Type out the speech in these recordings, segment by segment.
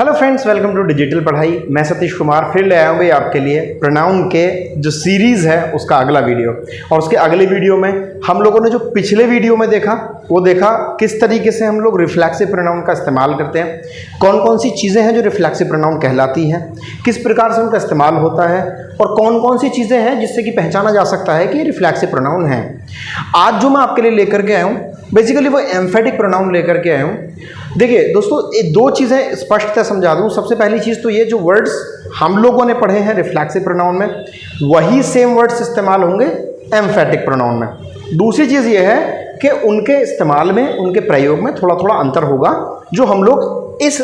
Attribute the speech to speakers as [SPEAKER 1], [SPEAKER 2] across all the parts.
[SPEAKER 1] Hello friends, welcome to digital Padhai. मैं सतीश कुमार फिर ले आया हूँ भाई आपके लिए प्रोनाउन के जो सीरीज़ है उसका अगला वीडियो। और उसके अगले वीडियो में हम लोगों ने जो पिछले वीडियो में देखा वो देखा किस तरीके से हम लोग रिफ्लेक्सिव प्रोनाउन का इस्तेमाल करते हैं, कौन कौन सी चीज़ें हैं जो रिफ्लेक्सिव प्रोनाउन कहलाती हैं, किस प्रकार से उनका इस्तेमाल होता है और कौन कौन सी चीज़ें हैं जिससे कि पहचाना जा सकता है कि ये रिफ्लेक्सिव प्रोनाउन है। आज जो मैं आपके लिए लेकर के आया हूँ बेसिकली वो एम्फेटिक प्रोनाउन लेकर के आया हूँ। देखिए दोस्तों, ये दो चीज़ें स्पष्टतः समझा दूँ। सबसे पहली चीज़ तो ये, जो वर्ड्स हम लोगों ने पढ़े हैं रिफ्लेक्सिव प्रोनाउन में वही सेम वर्ड्स इस्तेमाल होंगे एम्फेटिक प्रोनाउन में। दूसरी चीज़ ये है कि उनके इस्तेमाल में, उनके प्रयोग में थोड़ा थोड़ा अंतर होगा जो हम लोग इस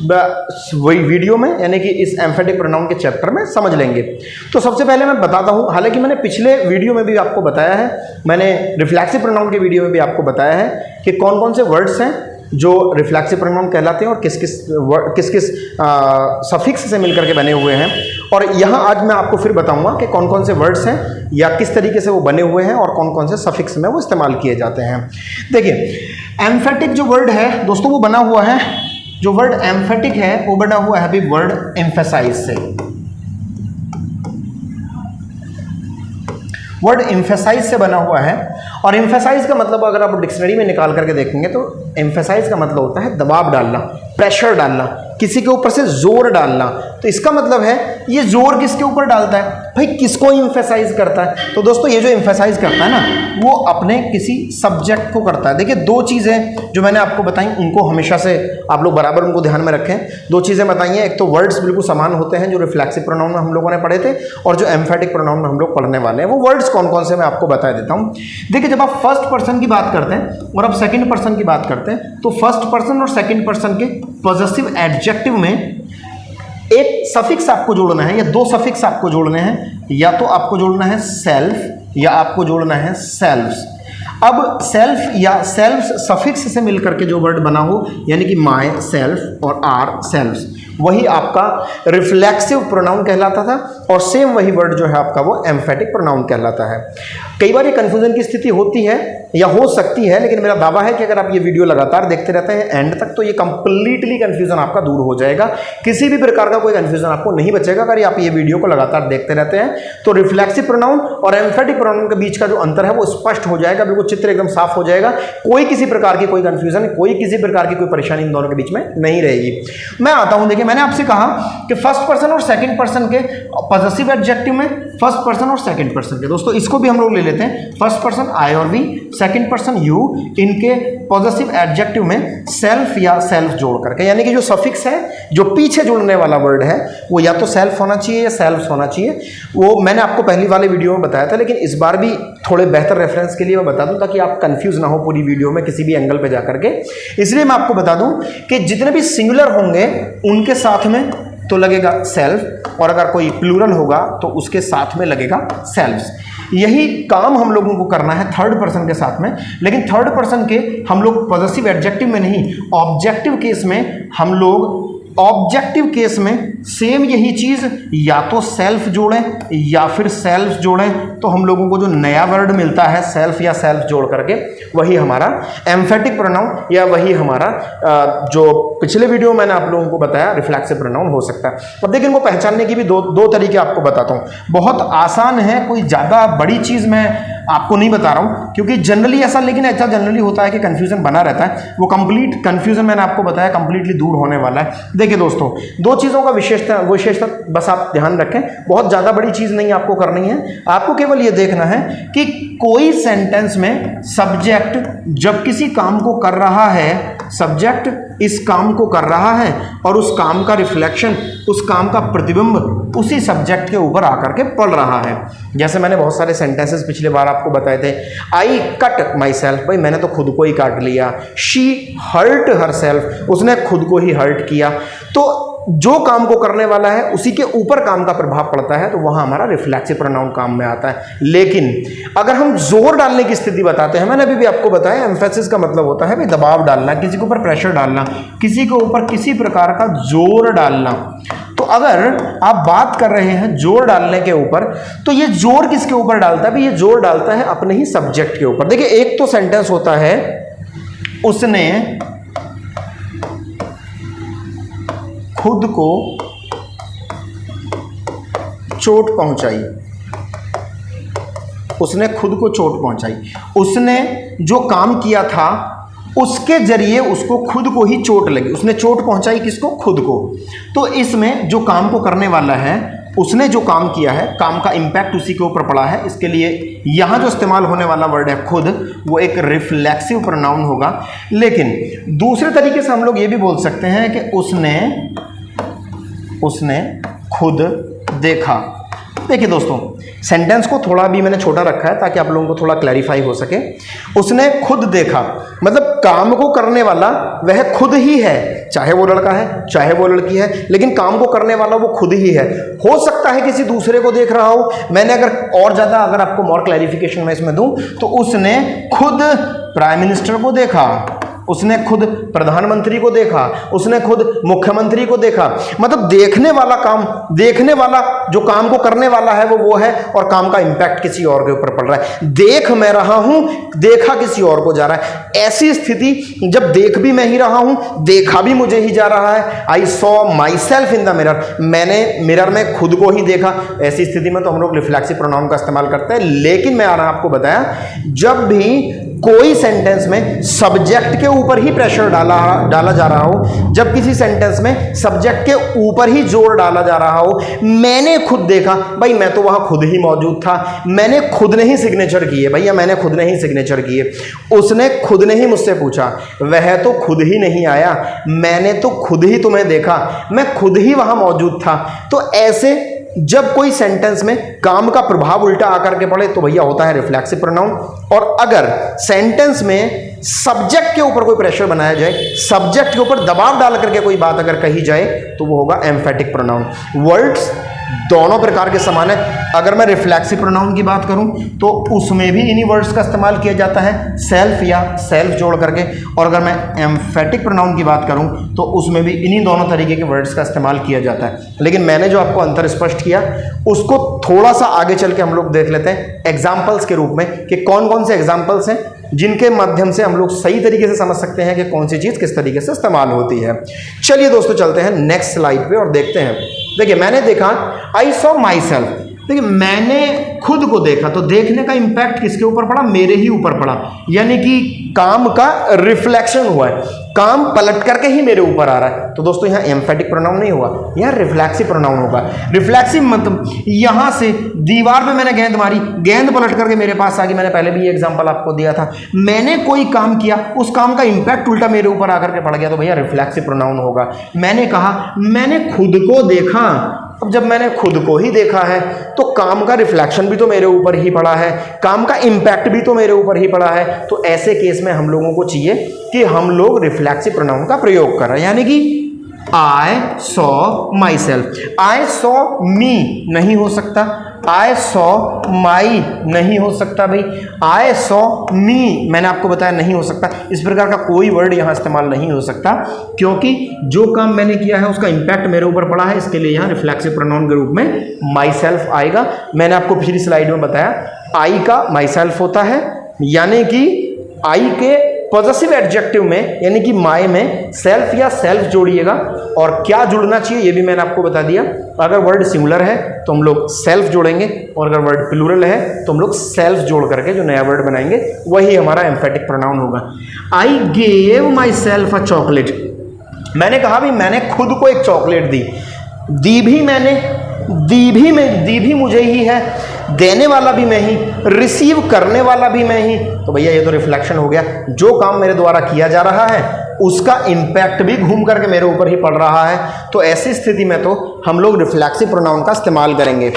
[SPEAKER 1] वही वीडियो में यानी कि इस एम्फेटिक प्रोनाउन के चैप्टर में समझ लेंगे। तो सबसे पहले मैं बताता हूँ, हालांकि मैंने पिछले वीडियो में भी आपको बताया है, मैंने रिफ्लेक्सिव प्रोनाउन के वीडियो में भी आपको बताया है कि कौन कौन से वर्ड्स हैं जो रिफ्लेक्सिव प्रोनाउन कहलाते हैं और किस किस सफिक्स से मिलकर के बने हुए हैं। और यहाँ आज मैं आपको फिर बताऊंगा कि कौन कौन से वर्ड्स हैं या किस तरीके से वो बने हुए हैं और कौन कौन से सफिक्स में वो इस्तेमाल किए जाते हैं। देखिए एम्फेटिक जो वर्ड है दोस्तों वो बना हुआ है, जो वर्ड एम्फेटिक है वो बना हुआ है अभी वर्ड एम्फेसाइज से। वर्ड एम्फेसाइज से बना हुआ है और एम्फेसाइज का मतलब अगर आप डिक्शनरी में निकाल करके देखेंगे तो एम्फेसाइज का मतलब होता है दबाव डालना, प्रेशर डालना, किसी के ऊपर से जोर डालना। तो इसका मतलब है ये जोर किसके ऊपर डालता है भाई, किसको एम्फेसाइज करता है। तो दोस्तों ये जो एम्फेसाइज करता है ना वो अपने किसी सब्जेक्ट को करता है। देखिए दो चीज़ें जो मैंने आपको बताई उनको हमेशा से आप लोग बराबर उनको ध्यान में रखें। दो चीज़ें बताई हैं, एक तो वर्ड्स बिल्कुल समान होते हैं जो रिफ्लेक्सिव प्रोनाउन में हम लोगों ने पढ़े थे और जो एम्फेटिक प्रोनाउन में हम लोग पढ़ने वाले हैं वो वर्ड्स कौन कौन से मैं आपको बता देता हूँ। देखिए जब आप फर्स्ट पर्सन की बात करते हैं और आप सेकेंड पर्सन की बात करते हैं तो फर्स्ट पर्सन और सेकेंड पर्सन के पॉजेसिव एडजेक्टिव में एक सफिक्स आपको जोड़ना है या दो सफिक्स आपको जोड़ने हैं। या तो आपको जोड़ना है सेल्फ या आपको जोड़ना है सेल्व्स। अब सेल्फ या सेल्व्स सफिक्स से मिलकर के जो वर्ड बना हो यानी कि माय सेल्फ और आर सेल्व्स, वही आपका रिफ्लेक्सिव प्रोनाउन कहलाता था और सेम वही वर्ड जो है आपका वो एम्फेटिक प्रोनाउन कहलाता है। कई बार ये कन्फ्यूजन की स्थिति होती है या हो सकती है, लेकिन मेरा दावा है कि अगर आप ये वीडियो लगातार देखते रहते हैं एंड तक तो ये कंप्लीटली कन्फ्यूजन आपका दूर हो जाएगा। किसी भी प्रकार का कोई कन्फ्यूजन आपको नहीं बचेगा अगर आप ये वीडियो को लगातार देखते रहते हैं। तो रिफ्लेक्सिव प्रोनाउन और एम्फेटिक प्रोनाउन के बीच का जो अंतर है वो स्पष्ट हो जाएगा, बिल्कुल चित्र एकदम साफ हो जाएगा। कोई किसी प्रकार की कोई कन्फ्यूजन, कोई किसी प्रकार की कोई परेशानी इन दोनों के बीच में नहीं रहेगी। मैं आता हूं, देखिए मैंने आपसे कहा कि फर्स्ट पर्सन और सेकंड पर्सन के पॉजेसिव एडजेक्टिव में फर्स्ट पर्सन और सेकंड पर्सन के, दोस्तों इसको भी हम लोग ले लेते हैं। फर्स्ट पर्सन आई और वी, सेकंड पर्सन यू, इनके पॉजेसिव एडजेक्टिव में सेल्फ या सेल्फ जोड़ करके, यानी कि जो सफिक्स है जो पीछे जुड़ने वाला वर्ड है वो या तो सेल्फ होना चाहिए या सेल्फ होना चाहिए। वो मैंने आपको पहली वाले वीडियो में बताया था, लेकिन इस बार भी थोड़े बेहतर रेफरेंस के लिए मैं बता दूं ताकि आप कंफ्यूज ना हो पूरी वीडियो में किसी भी एंगल पे जाकर के। इसलिए मैं आपको बता दूं कि जितने भी सिंगुलर होंगे उनके साथ में तो लगेगा सेल्फ और अगर कोई प्लूरल होगा तो उसके साथ में लगेगा सेल्व्स। यही काम हम लोगों को करना है थर्ड पर्सन के साथ में, लेकिन थर्ड पर्सन के हम लोग पॉजेसिव एडजेक्टिव में नहीं, ऑब्जेक्टिव केस में हम लोग ऑब्जेक्टिव केस में सेम यही चीज या तो सेल्फ जोड़ें या फिर सेल्फ जोड़ें तो हम लोगों को जो नया वर्ड मिलता है सेल्फ या सेल्फ जोड़ करके वही हमारा एम्फेटिक प्रोनाउन या वही हमारा जो पिछले वीडियो में मैंने आप लोगों को बताया रिफ्लेक्सिव प्रोनाउन हो सकता है। अब देखिए इनको पहचानने की भी दो तरीके आपको बताता हूँ। बहुत आसान है, कोई ज़्यादा बड़ी चीज़ मैं आपको नहीं बता रहा हूँ क्योंकि जनरली ऐसा जनरली होता है कि कंफ्यूजन बना रहता है। वो कंप्लीट कंफ्यूजन मैंने आपको बताया कंप्लीटली दूर होने वाला है। देखिए दोस्तों दो चीज़ों का विशेषता बस आप ध्यान रखें, बहुत ज़्यादा बड़ी चीज़ नहीं आपको करनी है। आपको केवल ये देखना है कि कोई सेंटेंस में सब्जेक्ट जब किसी काम को कर रहा है, सब्जेक्ट इस काम को कर रहा है और उस काम का रिफ्लेक्शन, उस काम का प्रतिबिंब उसी सब्जेक्ट के ऊपर आकर के पड़ रहा है। जैसे मैंने बहुत सारे सेंटेंसेस पिछले बार आपको बताए थे। आई कट माई सेल्फ, भाई मैंने तो खुद को ही काट लिया। शी हर्ट हर सेल्फ, उसने खुद को ही हर्ट किया। तो जो काम को करने वाला है उसी के ऊपर काम का प्रभाव पड़ता है तो वहां हमारा रिफ्लेक्सिव प्रोनाउन काम में आता है। लेकिन अगर हम जोर डालने की स्थिति बताते हैं, मैंने अभी भी आपको बताया एम्फेसिस का मतलब होता है भाई दबाव डालना, किसी के ऊपर प्रेशर डालना, किसी के ऊपर किसी प्रकार का जोर डालना। तो अगर आप बात कर रहे हैं जोर डालने के ऊपर तो ये जोर किसके ऊपर डालता है भाई, ये जोर डालता है अपने ही सब्जेक्ट के ऊपर। देखिए एक तो सेंटेंस होता है उसने खुद को चोट पहुंचाई, उसने खुद को चोट पहुंचाई, उसने जो काम किया था उसके जरिए उसको खुद को ही चोट लगी, उसने चोट पहुंचाई किसको? खुद को। तो इसमें जो काम को करने वाला है उसने जो काम किया है, काम का इंपैक्ट उसी के ऊपर पड़ा है, इसके लिए यहां जो इस्तेमाल होने वाला वर्ड है खुद, वो एक रिफ्लेक्सिव प्रोनाउन होगा। लेकिन दूसरे तरीके से हम लोग ये भी बोल सकते हैं कि उसने खुद देखा। देखिए दोस्तों, सेंटेंस को थोड़ा भी मैंने छोटा रखा है ताकि आप लोगों को थोड़ा क्लैरिफाई हो सके। उसने खुद देखा मतलब काम को करने वाला वह खुद ही है, चाहे वो लड़का है चाहे वो लड़की है, लेकिन काम को करने वाला वो खुद ही है। हो सकता है किसी दूसरे को देख रहा हो। मैंने और ज़्यादा अगर आपको मोर क्लैरिफिकेशन मैं इसमें दूं तो उसने खुद प्राइम मिनिस्टर को देखा, उसने खुद प्रधानमंत्री को देखा, उसने खुद मुख्यमंत्री को देखा। मतलब देखने वाला काम, देखने वाला जो काम को करने वाला है वो है, और काम का इंपैक्ट किसी और के ऊपर पड़ रहा है। देख मैं रहा हूं, देखा किसी और को जा रहा है। ऐसी स्थिति जब देख भी मैं ही रहा हूं, देखा भी मुझे ही जा रहा है। I saw my self in the mirror, मैंने मिरर में खुद को ही देखा। ऐसी स्थिति में तो हम लोग रिफ्लेक्सिव प्रोनाउन का इस्तेमाल करते हैं। लेकिन मैं आपको बताया, जब भी कोई सेंटेंस में सब्जेक्ट के ऊपर ही प्रेशर डाला जा रहा हो, जब किसी सेंटेंस में सब्जेक्ट के ऊपर ही जोर डाला जा रहा हो, मैंने खुद देखा, भाई मैं तो वहां खुद ही मौजूद था, मैंने खुद ने ही सिग्नेचर किए, भैया मैंने खुद ने ही सिग्नेचर किए, उसने खुद ने ही मुझसे पूछा, वह तो खुद ही नहीं आया, मैंने तो खुद ही तुम्हें देखा, मैं खुद ही वहां मौजूद था। तो ऐसे जब कोई सेंटेंस में काम का प्रभाव उल्टा आकर के पड़े तो भैया होता है रिफ्लेक्सिव प्रोनाउन। और अगर सेंटेंस में सब्जेक्ट के ऊपर कोई प्रेशर बनाया जाए, सब्जेक्ट के ऊपर दबाव डाल करके कोई बात अगर कही जाए तो वो होगा एम्फेटिक प्रोनाउन। वर्ड्स दोनों प्रकार के समान है। अगर मैं रिफ्लेक्सिव प्रोनाउन की बात करूं तो उसमें भी इन्हीं वर्ड्स का इस्तेमाल किया जाता है, सेल्फ या सेल्फ जोड़ करके। और अगर मैं एम्फेटिक प्रोनाउन की बात करूं तो उसमें भी इन्हीं दोनों तरीके के वर्ड्स का इस्तेमाल किया जाता है। लेकिन मैंने जो आपको अंतर स्पष्ट किया उसको थोड़ा सा आगे चल के हम लोग देख लेते हैं एग्जाम्पल्स के रूप में कि कौन कौन से एग्जाम्पल्स हैं जिनके माध्यम से हम लोग सही तरीके से समझ सकते हैं कि कौन सी चीज़ किस तरीके से इस्तेमाल होती है। चलिए दोस्तों चलते हैं नेक्स्ट स्लाइड पे और देखते हैं। देखिए मैंने देखा, आई सॉ माई सेल्फ। देखिए मैंने खुद को देखा, तो देखने का इंपैक्ट किसके ऊपर पड़ा? मेरे ही ऊपर पड़ा, यानी कि काम का रिफ्लेक्शन हुआ है, काम पलट करके ही मेरे ऊपर आ रहा है। तो दोस्तों यहाँ एम्फेटिक प्रोनाउन नहीं हुआ, यहाँ रिफ्लेक्सिव प्रोनाउन होगा। रिफ्लेक्सिव मतलब यहाँ से दीवार पे मैंने गेंद मारी, गेंद पलट करके मेरे पास आ गई। मैंने पहले भी ये एग्जांपल आपको दिया था, मैंने कोई काम किया, उस काम का इंपैक्ट उल्टा मेरे ऊपर आकर के पड़ गया, तो भैया रिफ्लेक्सिव प्रोनाउन होगा। मैंने कहा मैंने खुद को देखा, अब जब मैंने खुद को ही देखा है तो काम का रिफ्लेक्शन भी तो मेरे ऊपर ही पड़ा है, काम का इंपैक्ट भी तो मेरे ऊपर ही पड़ा है। तो ऐसे केस में हम लोगों को चाहिए कि हम लोग रिफ्लेक्सिव प्रोनाउन का प्रयोग कर रहे हैं, यानी कि I saw my self. I saw me नहीं हो सकता, आई सॉ माई नहीं हो सकता भाई, आई सॉ मी मैंने आपको बताया नहीं हो सकता। इस प्रकार का कोई वर्ड यहाँ इस्तेमाल नहीं हो सकता, क्योंकि जो काम मैंने किया है उसका इंपैक्ट मेरे ऊपर पड़ा है। इसके लिए यहाँ रिफ्लेक्सिव प्रोनाउन के रूप में माई सेल्फ आएगा। मैंने आपको पिछली स्लाइड में बताया आई का माई सेल्फ होता है, यानी कि आई के पॉजिटिव एडजेक्टिव में यानी कि माय में सेल्फ या सेल्फ जोड़िएगा। और क्या जुड़ना चाहिए ये भी मैंने आपको बता दिया। अगर वर्ड सिंगुलर है तो हम लोग सेल्फ जोड़ेंगे, और अगर वर्ड प्लूरल है तो हम लोग सेल्फ जोड़ करके जो नया वर्ड बनाएंगे वही हमारा एम्फेटिक प्रोनाउन होगा। I gave my self a chocolate. मैंने कहा भी मैंने खुद को एक चॉकलेट दी, दी भी मैंने, दी भी मुझे ही है, देने वाला भी मैं ही, रिसीव करने वाला भी मैं ही। तो भैया ये तो रिफ्लेक्शन हो गया, जो काम मेरे द्वारा किया जा रहा है उसका इंपैक्ट भी घूम करके मेरे ऊपर ही पड़ रहा है। तो ऐसी स्थिति में तो हम लोग रिफ्लेक्सिव प्रोनाउन का इस्तेमाल करेंगे।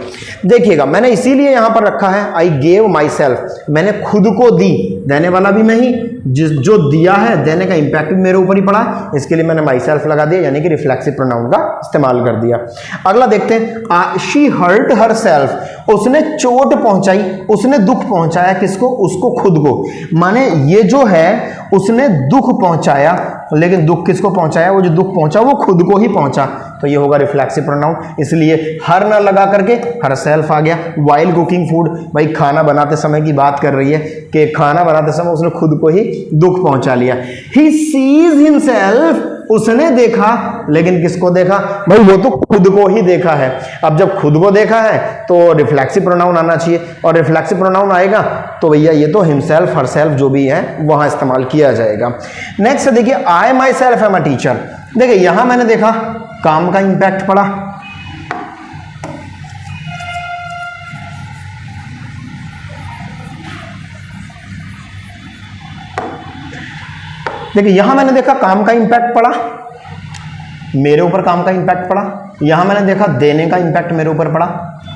[SPEAKER 1] देखिएगा मैंने इसीलिए यहां पर रखा है आई गेव माई सेल्फ, मैंने खुद को दी, देने वाला भी मैं ही, जो दिया है देने का इंपैक्ट भी मेरे ऊपर ही पड़ा, इसके लिए मैंने माई सेल्फ लगा दिया, यानी कि रिफ्लेक्सिव प्रोनाउन का इस्तेमाल कर दिया। अगला देखते हैं, शी हर्ट हर सेल्फ। उसने चोट पहुंचाई, उसने दुख पहुंचाया किसको? उसको खुद को। माने ये जो है उसने दुख पहुंचाया, लेकिन दुख किसको पहुंचाया? वो जो दुख पहुंचा वो खुद को ही पहुंचा, तो ये होगा रिफ्लेक्सिव प्रोनाउन। इसलिए हर ना लगा करके हर सेल्फ आ गया। वाइल कुकिंग फूड, भाई खाना बनाते समय की बात कर रही है कि खाना बनाते समय उसने खुद को ही दुख पहुंचा लिया। ही सीज हिमसेल्फ उसने देखा, लेकिन किसको देखा भाई, वो तो खुद को ही देखा है। अब जब खुद को देखा है तो रिफ्लेक्सिव प्रोनाउन आना चाहिए, और रिफ्लेक्सिव प्रोनाउन आएगा तो भैया ये तो हिमसेल्फ हरसेल्फ जो भी है वहां इस्तेमाल किया जाएगा। नेक्स्ट देखिए, I my self am a teacher. देखिए यहां मैंने देखा काम का इंपैक्ट पड़ा, देखिए यहां मैंने देखा काम का इंपैक्ट पड़ा, मेरे ऊपर काम का इंपैक्ट पड़ा। यहां मैंने देखा देने का इंपैक्ट मेरे ऊपर पड़ा,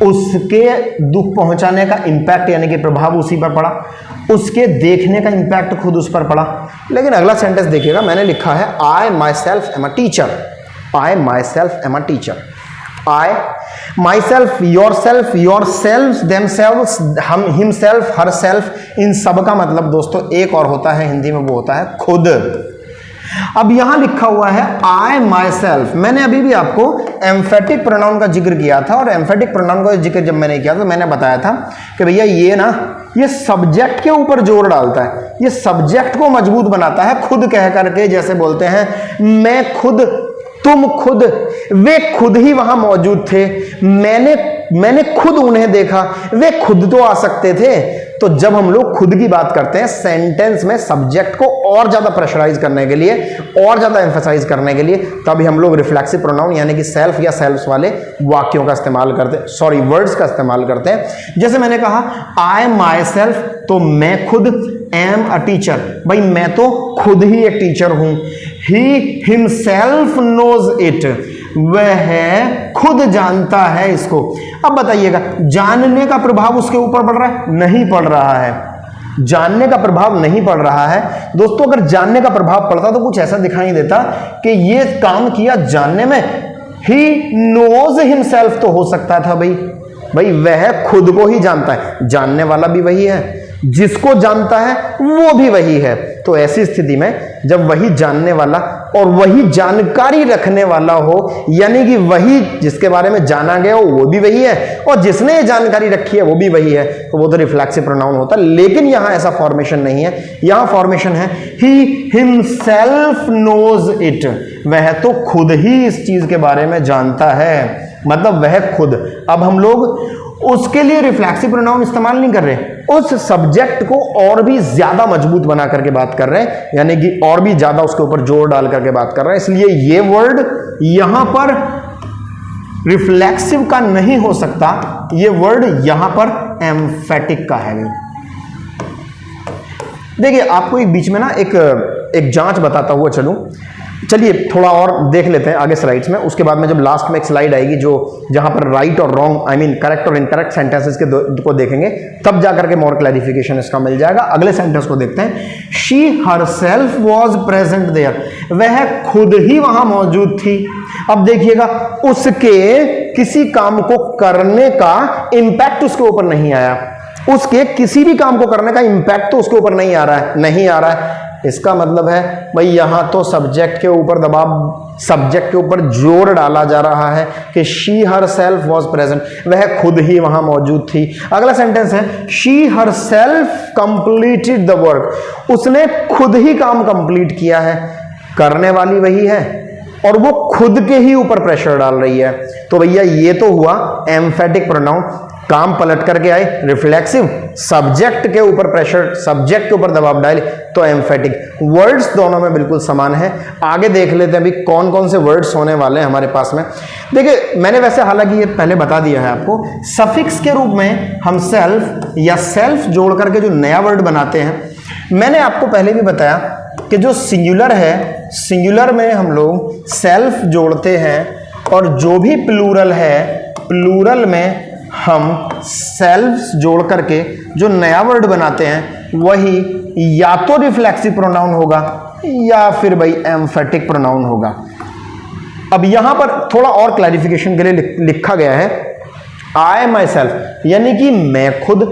[SPEAKER 1] उसके दुख पहुंचाने का इंपैक्ट यानी कि प्रभाव उसी पर पड़ा, उसके देखने का इंपैक्ट खुद उस पर पड़ा। लेकिन अगला सेंटेंस देखिएगा, मैंने लिखा है I my self am a teacher, I my self am a teacher. I my self, your self, your self, them selves, हम, हिम सेल्फ, हर सेल्फ, इन सब का मतलब दोस्तों एक और होता है हिंदी में, वो होता है खुद। अब यहां लिखा हुआ है आई माई सेल्फ। मैंने अभी भी आपको एम्फेटिक प्रोनाउन का जिक्र किया था, और एम्फेटिक प्रोनाउन का जिक्र जब मैंने किया तो मैंने बताया था कि भैया ये ना, ये सब्जेक्ट के ऊपर जोर डालता है, ये सब्जेक्ट को मजबूत बनाता है खुद कह करके। जैसे बोलते हैं मैं खुद, तुम खुद, वे खुद ही वहां मौजूद थे, मैंने खुद उन्हें देखा, वे खुद तो आ सकते थे। तो जब हम लोग खुद की बात करते हैं सेंटेंस में सब्जेक्ट को और ज्यादा प्रेशराइज करने के लिए, और ज्यादा एम्फसाइज करने के लिए, तभी हम लोग रिफ्लेक्सिव प्रोनाउन यानी कि सेल्फ या सेल्फ्स वाले वाक्यों का इस्तेमाल करते हैं, सॉरी वर्ड्स का इस्तेमाल करते हैं। जैसे मैंने कहा आई माई सेल्फ, तो मैं खुद, एम अ टीचर, भाई मैं तो खुद ही एक टीचर हूं। ही हिमसेल्फ नोज इट, वह खुद जानता है इसको। अब बताइएगा, जानने का प्रभाव उसके ऊपर पड़ रहा है? नहीं पड़ रहा है, जानने का प्रभाव नहीं पड़ रहा है। दोस्तों अगर जानने का प्रभाव पड़ता तो कुछ ऐसा दिखाई देता कि ये काम किया जानने में। ही नोज हिमसेल्फ तो हो सकता था भाई वह खुद को ही जानता है, जानने वाला भी वही है, जिसको जानता है वो भी वही है। तो ऐसी स्थिति में जब वही जानने वाला और वही जानकारी रखने वाला हो, यानी कि वही जिसके बारे में जाना गया हो वो भी वही है, और जिसने ये जानकारी रखी है वो भी वही है, तो वो तो रिफ्लेक्सिव प्रोनाउन होता है। लेकिन यहां ऐसा फॉर्मेशन नहीं है, यहां फॉर्मेशन है ही हिमसेल्फ नोज इट, वह तो खुद ही इस चीज के बारे में जानता है, मतलब वह खुद। अब हम लोग उसके लिए रिफ्लेक्सिव प्रोनाउन इस्तेमाल नहीं कर रहे, उस सब्जेक्ट को और भी ज्यादा मजबूत बना करके बात कर रहे हैं, यानी कि और भी ज्यादा उसके ऊपर जोर डाल करके बात कर रहे हैं। इसलिए ये वर्ड यहां पर रिफ्लेक्सिव का नहीं हो सकता, ये वर्ड यहां पर एम्फेटिक का है। देखिए आपको एक बीच में ना एक जांच बताता हुआ चलूं, चलिए थोड़ा और देख लेते हैं आगे स्लाइड्स में, उसके बाद में जब लास्ट में एक स्लाइड आएगी जो जहां पर राइट और रॉन्ग, आई मीन करेक्ट और इनकरेक्ट सेंटेंसेस के को देखेंगे, तब जाकर के मोर क्लैरिफिकेशन इसका मिल जाएगा। अगले सेंटेंस को देखते हैं, she herself was present there, वह खुद ही वहां मौजूद थी। अब देखिएगा उसके किसी काम को करने का इंपैक्ट उसके ऊपर नहीं आया, उसके किसी भी काम को करने का इंपैक्ट तो उसके ऊपर नहीं आ रहा है। इसका मतलब है भाई यहां तो सब्जेक्ट के ऊपर दबाव, सब्जेक्ट के ऊपर जोर डाला जा रहा है कि शी हरसेल्फ वाज प्रेजेंट, वह खुद ही वहां मौजूद थी। अगला सेंटेंस है she herself completed the work, उसने खुद ही काम कंप्लीट किया है, करने वाली वही है और वो खुद के ही ऊपर प्रेशर डाल रही है। तो भैया ये तो हुआ एम्फेटिक प्रोनाउन, काम पलट करके आए रिफ्लेक्सिव, सब्जेक्ट के ऊपर प्रेशर, सब्जेक्ट के ऊपर दबाव डाले तो एम्फेटिक। वर्ड्स दोनों में बिल्कुल समान है। आगे देख लेते हैं अभी कौन कौन से वर्ड्स होने वाले हैं हमारे पास में। देखिए मैंने वैसे हालांकि ये पहले बता दिया है आपको, सफिक्स के रूप में हम सेल्फ या सेल्फ जोड़ करके जो नया वर्ड बनाते हैं, मैंने आपको पहले भी बताया कि जो सिंगुलर है, सिंगुलर में हम लोग सेल्फ जोड़ते हैं और जो भी प्लूरल है, प्लूरल में हम सेल्फ्स जोड़ करके जो नया वर्ड बनाते हैं वही या तो रिफ्लेक्सिव प्रोनाउन होगा या फिर भाई एम्फेटिक प्रोनाउन होगा। अब यहां पर थोड़ा और क्लैरिफिकेशन के लिए लिखा गया है आई माई सेल्फ यानी कि मैं खुद,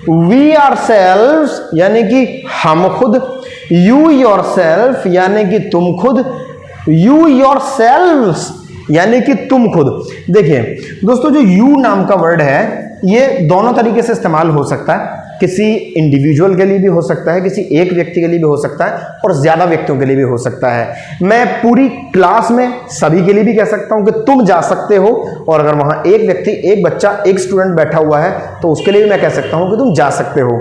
[SPEAKER 1] वी आर सेल्व्स यानी कि हम खुद, यू योर सेल्फ यानी कि तुम खुद, यू योर सेल्व्स यानी कि तुम खुद। देखिए दोस्तों जो यू नाम का वर्ड है ये दोनों तरीके से इस्तेमाल हो सकता है। किसी इंडिविजुअल के लिए भी हो सकता है, किसी एक व्यक्ति के लिए भी हो सकता है और ज़्यादा व्यक्तियों के लिए भी हो सकता है। मैं पूरी क्लास में सभी के लिए भी कह सकता हूँ कि तुम जा सकते हो, और अगर वहाँ एक व्यक्ति, एक बच्चा, एक स्टूडेंट बैठा हुआ है तो उसके लिए भी मैं कह सकता हूँ कि तुम जा सकते हो।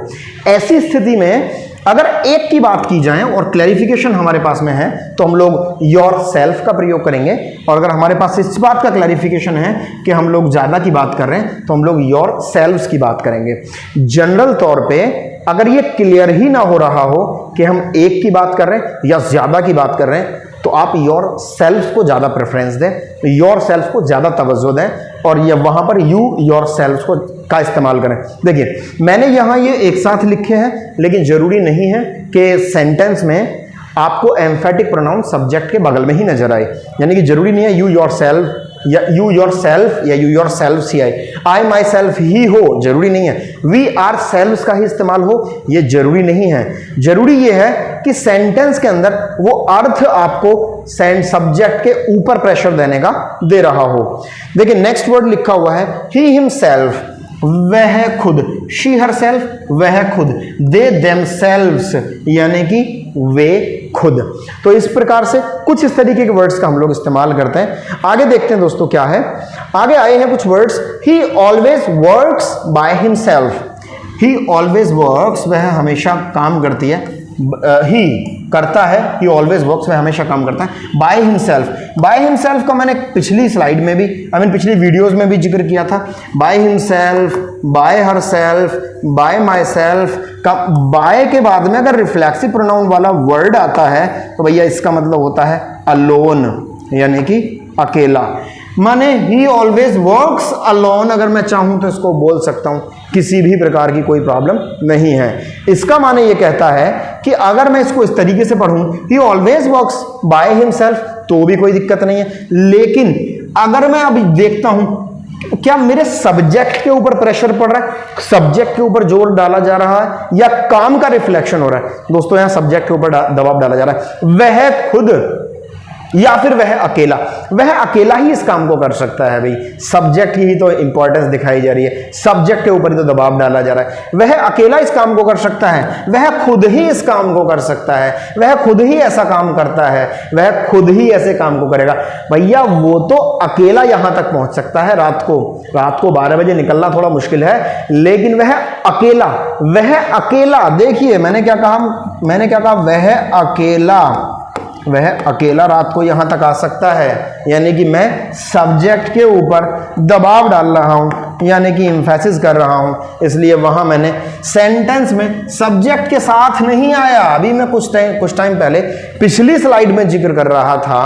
[SPEAKER 1] ऐसी स्थिति में अगर एक की बात की जाए और क्लैरिफिकेशन हमारे पास में है तो हम लोग योर सेल्फ का प्रयोग करेंगे, और अगर हमारे पास इस बात का क्लैरिफिकेशन है कि हम लोग ज़्यादा की बात कर रहे हैं तो हम लोग योर सेल्व्स की बात करेंगे। जनरल तौर पे अगर ये क्लियर ही ना हो रहा हो कि हम एक की बात कर रहे हैं या ज़्यादा की बात कर रहे हैं तो आप योर सेल्फ को ज़्यादा प्रेफरेंस दें, योर सेल्फ को ज़्यादा तवज्जो दें, और ये वहाँ पर यू योर सेल्फ को का इस्तेमाल करें। देखिए मैंने यहाँ ये एक साथ लिखे हैं, लेकिन ज़रूरी नहीं है कि सेंटेंस में आपको एम्फेटिक प्रोनाउन सब्जेक्ट के बगल में ही नजर आए, यानी कि ज़रूरी नहीं है यू योर सेल्फ या यू योर सेल्फ या यू योर सेल्फ्स ही आए, आई माई सेल्फ ही हो, जरूरी नहीं है। वी आर सेल्व्स का ही इस्तेमाल हो, ये जरूरी नहीं है। जरूरी ये है कि सेंटेंस के अंदर वो अर्थ आपको सब्जेक्ट के ऊपर प्रेशर देने का दे रहा हो। देखिए नेक्स्ट वर्ड लिखा हुआ है ही हिमसेल्फ, वह खुद, शी हर सेल्फ, वह खुद, दे देमसेल्व्स यानी कि वे खुद। तो इस प्रकार से कुछ इस तरीके के वर्ड्स का हम लोग इस्तेमाल करते हैं। आगे देखते हैं दोस्तों क्या है, आगे आए हैं कुछ words. He always works by himself, he always works, वह हमेशा काम करती है, ही करता है, ही ऑलवेज वर्क्स, वह हमेशा काम करता है। बाय हिमसेल्फ, बाय हिमसेल्फ का मैंने पिछली स्लाइड में भी पिछली वीडियोस में भी जिक्र किया था। By himself, bye her self, bye my self का बाय के बाद में अगर रिफ्लेक्सिव प्रोनाउन वाला वर्ड आता है तो भैया इसका मतलब होता है अलोन, यानी कि अकेला। माने ही ऑलवेज वर्क्स अलोन, अगर मैं चाहूं तो इसको बोल सकता हूं, किसी भी प्रकार की कोई प्रॉब्लम नहीं है। इसका माने ये कहता है कि अगर मैं इसको इस तरीके से पढ़ूं ही ऑलवेज वर्क्स बाय हिमसेल्फ तो भी कोई दिक्कत नहीं है, लेकिन अगर मैं अभी देखता हूं क्या मेरे सब्जेक्ट के ऊपर प्रेशर पड़ रहा है, सब्जेक्ट के ऊपर जोर डाला जा रहा है या काम का रिफ्लेक्शन हो रहा है। दोस्तों यहां सब्जेक्ट के ऊपर दबाव डाला जा रहा है, वह खुद या फिर वह अकेला, वह अकेला ही इस काम को कर सकता है। भाई सब्जेक्ट ही तो इंपॉर्टेंस दिखाई जा रही है, सब्जेक्ट के ऊपर ही तो दबाव डाला जा रहा है। वह अकेला इस काम को कर सकता है, वह खुद ही इस काम को कर सकता है, वह खुद ही ऐसा काम करता है, वह खुद ही ऐसे काम को करेगा। भैया वो तो अकेला यहां तक पहुंच सकता है, रात को 12 बजे निकलना थोड़ा मुश्किल है, लेकिन वह अकेला, देखिए मैंने क्या कहा, वह अकेला रात को यहां तक आ सकता है, यानी कि मैं सब्जेक्ट के ऊपर दबाव डाल रहा हूं, यानी कि एम्फेसिस कर रहा हूं, इसलिए वहां मैंने सेंटेंस में सब्जेक्ट के साथ नहीं आया। अभी मैं कुछ टाइम पहले पिछली स्लाइड में जिक्र कर रहा था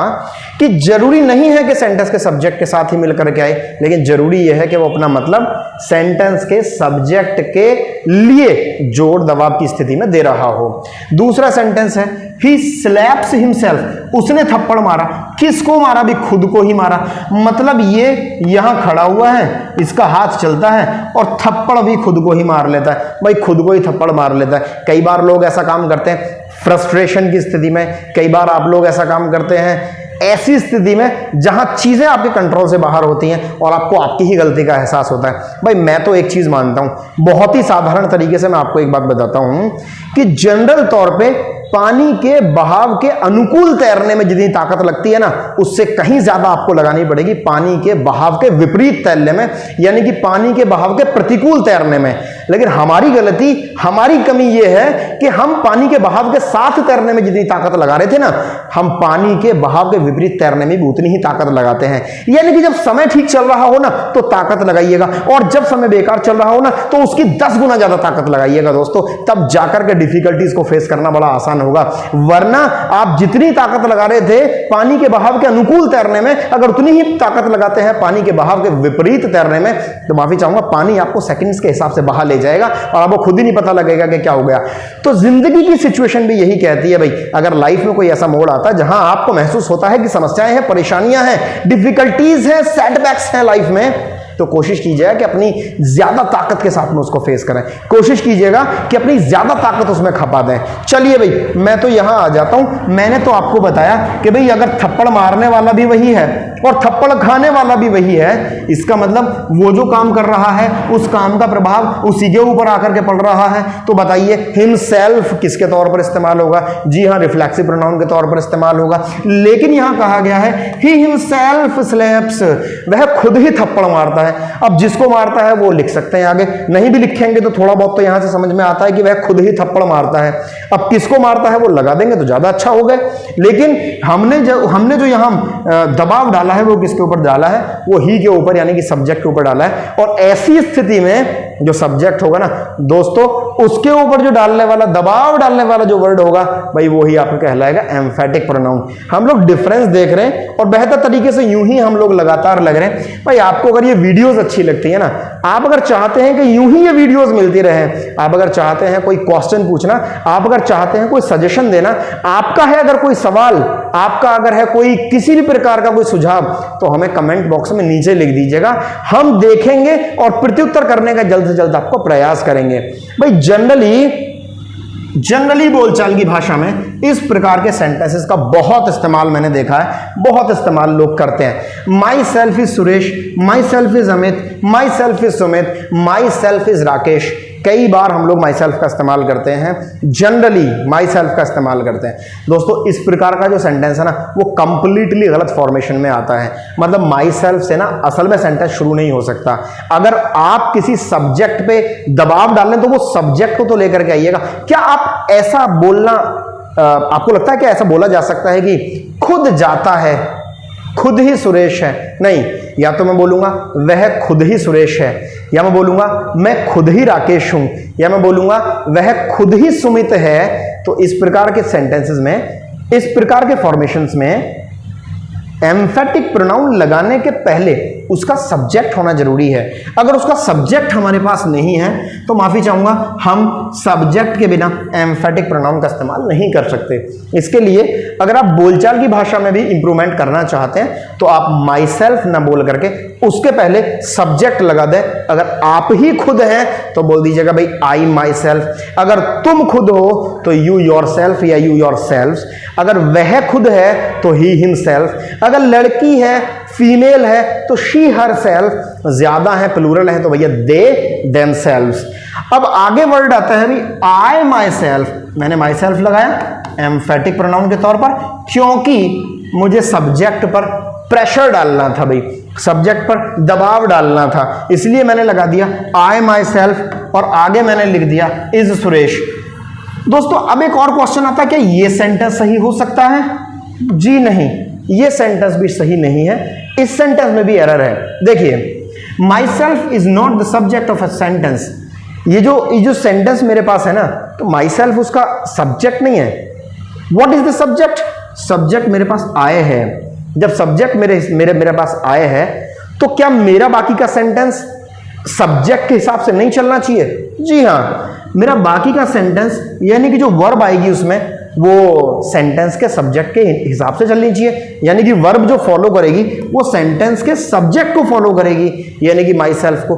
[SPEAKER 1] कि जरूरी नहीं है कि सेंटेंस के सब्जेक्ट के साथ ही मिलकर के आए, लेकिन जरूरी यह है कि वो अपना मतलब सेंटेंस के सब्जेक्ट के लिए जोर दबाव की स्थिति में दे रहा हो। दूसरा सेंटेंस है ही स्लैप्स हिमसेल्फ, उसने थप्पड़ मारा, किसको मारा भी, खुद को ही मारा। मतलब ये यहां खड़ा हुआ है, इसका हाथ चलता है और थप्पड़ भी खुद को ही मार लेता है। भाई खुद को ही थप्पड़ मार लेता है। कई बार लोग ऐसा काम करते हैं फ्रस्ट्रेशन की स्थिति में, कई बार आप लोग ऐसा काम करते हैं ऐसी स्थिति में जहां चीजें आपके कंट्रोल से बाहर होती हैं और आपको आपकी ही गलती का एहसास होता है। भाई मैं तो एक चीज मानता हूं, बहुत ही साधारण तरीके से मैं आपको एक बात बताता हूं कि जनरल तौर पे पानी के बहाव के अनुकूल तैरने में जितनी ताकत लगती है ना, उससे कहीं ज्यादा आपको लगानी पड़ेगी पानी के बहाव के विपरीत तैरने में, यानी कि पानी के बहाव के प्रतिकूल तैरने में। लेकिन हमारी गलती, हमारी कमी यह है कि हम पानी के बहाव के साथ तैरने में जितनी ताकत लगा रहे थे ना, हम पानी के बहाव के विपरीत तैरने में भी उतनी ही ताकत लगाते हैं। यानी कि जब समय ठीक चल रहा हो ना तो ताकत लगाइएगा, और जब समय बेकार चल रहा हो ना तो उसकी 10 गुना ज्यादा ताकत लगाइएगा दोस्तों, तब जाकर के डिफिकल्टीज को फेस करना बड़ा आसान होगा। वरना आप जितनी ताकत लगा रहे थे पानी के बहाव के अनुकूल तैरने में, अगर उतनी ही ताकत लगाते हैं पानी के बहाव के विपरीत तैरने में, तो माफी चाहूंगा पानी आपको सेकंड्स के हिसाब से बहा ले जाएगा और आपको खुद ही नहीं पता लगेगा कि क्या हो गया। तो जिंदगी की सिचुएशन भी यही कहती है भाई, अगर लाइफ में कोई ऐसा मोड़ आता है जहां आपको महसूस होता है कि समस्याएं हैं, परेशानियां हैं, डिफिकल्टीज हैं, सेटबैक्स हैं लाइफ में, तो कोशिश कीजिएगा कि अपनी ज़्यादा ताकत के साथ में उसको फेस करें, कोशिश कीजिएगा कि अपनी ज़्यादा ताकत उसमें खपा दें। चलिए भाई, मैं तो यहाँ आ जाता हूँ। मैंने तो आपको बताया कि भाई अगर थप्पड़ मारने वाला भी वही है और थप्पड़ खाने वाला भी वही है, इसका मतलब वो जो काम कर रहा है उस काम का प्रभाव उसी के ऊपर आकर के पड़ रहा है। तो बताइए हिमसेल्फ किसके तौर पर इस्तेमाल होगा? जी हाँ, रिफ्लेक्सिव प्रोनाउन के तौर पर इस्तेमाल होगा। लेकिन यहां कहा गया है ही हिमसेल्फ स्लैप्स, वह खुद ही थप्पड़ मारता है। अब जिसको मारता है वो लिख सकते हैं आगे, नहीं भी लिखेंगे तो थोड़ा बहुत तो यहां से समझ में आता है कि वह खुद ही थप्पड़ मारता है। अब किसको मारता है वो लगा देंगे तो ज्यादा अच्छा होगा। लेकिन हमने जो यहां दबाव डाला है वो किसके ऊपर डाला है? वो ही के ऊपर, यानी कि सब्जेक्ट के ऊपर डाला है। और ऐसी स्थिति में जो सब्जेक्ट होगा ना दोस्तों, उसके ऊपर जो डालने वाला, दबाव डालने वाला जो वर्ड होगा भाई वो ही आपको कहलाएगा एम्फेटिक प्रोनाउन। हम लोग डिफरेंस देख रहे हैं और बेहतर तरीके से यूं ही हम लोग लगातार लग रहे हैं। भाई आपको अगर ये वीडियोस अच्छी लगती है ना, आप अगर चाहते हैं कि यूं ही ये वीडियोस मिलती रहे, आप अगर चाहते हैं कोई क्वेश्चन पूछना, आप अगर चाहते हैं कोई सजेशन देना, आपका है अगर कोई सवाल, आपका अगर है कोई किसी भी प्रकार का कोई सुझाव, तो हमें कमेंट बॉक्स में नीचे लिख दीजिएगा। हम देखेंगे और प्रत्युत्तर करने का जल्द से जल्द आपको प्रयास करेंगे। भाई जनरली बोलचाल की भाषा में इस प्रकार के सेंटेंसेस का बहुत इस्तेमाल मैंने देखा है, बहुत इस्तेमाल लोग करते हैं। My self is Suresh, my self is Amit, my self is Sumit, my self is Rakesh. कई बार हम लोग माई सेल्फ का इस्तेमाल करते हैं, जनरली माई सेल्फ का इस्तेमाल करते हैं। दोस्तों इस प्रकार का जो सेंटेंस है ना वो कंप्लीटली गलत फॉर्मेशन में आता है। मतलब माई सेल्फ से ना असल में सेंटेंस शुरू नहीं हो सकता। अगर आप किसी सब्जेक्ट पे दबाव डालें तो वो सब्जेक्ट को तो लेकर के आइएगा। क्या आप ऐसा बोलना, आपको लगता है कि ऐसा बोला जा सकता है कि खुद जाता है, खुद ही सुरेश है? नहीं, या तो मैं बोलूंगा वह खुद ही सुरेश है, या मैं बोलूंगा मैं खुद ही राकेश हूं, या मैं बोलूंगा वह खुद ही सुमित है। तो इस प्रकार के सेंटेंसेस में, इस प्रकार के फॉर्मेशंस में एम्फेटिक प्रोनाउन लगाने के पहले उसका सब्जेक्ट होना जरूरी है। अगर उसका सब्जेक्ट हमारे पास नहीं है तो माफी चाहूंगा, हम सब्जेक्ट के बिना एम्फेटिक प्रोनाउन का इस्तेमाल नहीं कर सकते। इसके लिए अगर आप बोलचाल की भाषा में भी इंप्रूवमेंट करना चाहते हैं तो आप माई सेल्फ ना बोल करके उसके पहले सब्जेक्ट लगा दें। अगर आप ही खुद हैं तो बोल दीजिएगा भाई आई माई सेल्फ। अगर तुम खुद हो तो यू योर सेल्फ या यू योर सेल्फ। अगर वह खुद है तो ही हिमसेल्फ। अगर लड़की है, फीमेल है तो शी हर सेल्फ। ज्यादा है, प्लूरल है तो भैया दे देमसेल्व्स। अब आगे वर्ड आता है भाई आई माई सेल्फ। मैंने माई सेल्फ लगाया एम्फेटिक प्रोनाउन के तौर पर, क्योंकि मुझे सब्जेक्ट पर प्रेशर डालना था, भाई सब्जेक्ट पर दबाव डालना था, इसलिए मैंने लगा दिया आई माई सेल्फ और आगे मैंने लिख दिया इज सुरेश। दोस्तों अब एक और क्वेश्चन आता है, क्या ये सेंटेंस सही हो सकता है? जी नहीं, ये सेंटेंस भी सही नहीं है। इस सेंटेंस में भी एरर है। देखिए, my self is not the subject of a sentence. ये जो सेंटेंस मेरे पास है ना, तो माई सेल्फ उसका सब्जेक्ट नहीं है। What is the subject? Subject मेरे पास आए है। जब सब्जेक्ट मेरे पास आए है तो क्या मेरा बाकी का सेंटेंस सब्जेक्ट के हिसाब से नहीं चलना चाहिए? जी हाँ, मेरा बाकी का सेंटेंस यानी कि जो वर्ब आएगी उसमें वो सेंटेंस के सब्जेक्ट के हिसाब से चलनी चाहिए। यानी कि वर्ब जो फॉलो करेगी वो सेंटेंस के सब्जेक्ट को फॉलो करेगी, यानी कि माई सेल्फ को,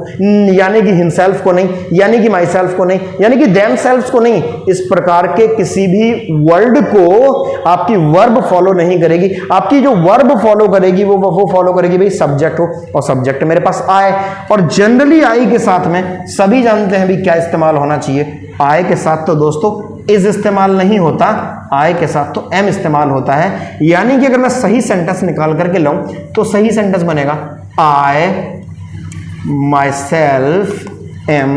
[SPEAKER 1] यानी कि हिमसेल्फ को नहीं, यानी कि माई सेल्फ को नहीं, यानी कि देम सेल्फ को नहीं। इस प्रकार के किसी भी वर्ड को आपकी वर्ब फॉलो नहीं करेगी। आपकी जो वर्ब फॉलो करेगी वो फॉलो करेगी भाई सब्जेक्ट हो, और सब्जेक्ट मेरे पास आए। और जनरली आई के साथ में सभी जानते हैं भी क्या इस्तेमाल होना चाहिए। आए के साथ तो दोस्तों इज इस्तेमाल नहीं होता, आए के साथ तो एम इस्तेमाल होता है। यानी कि अगर मैं सही सेंटेंस निकाल करके लाऊं तो सही सेंटेंस बनेगा आई माई सेल्फ एम,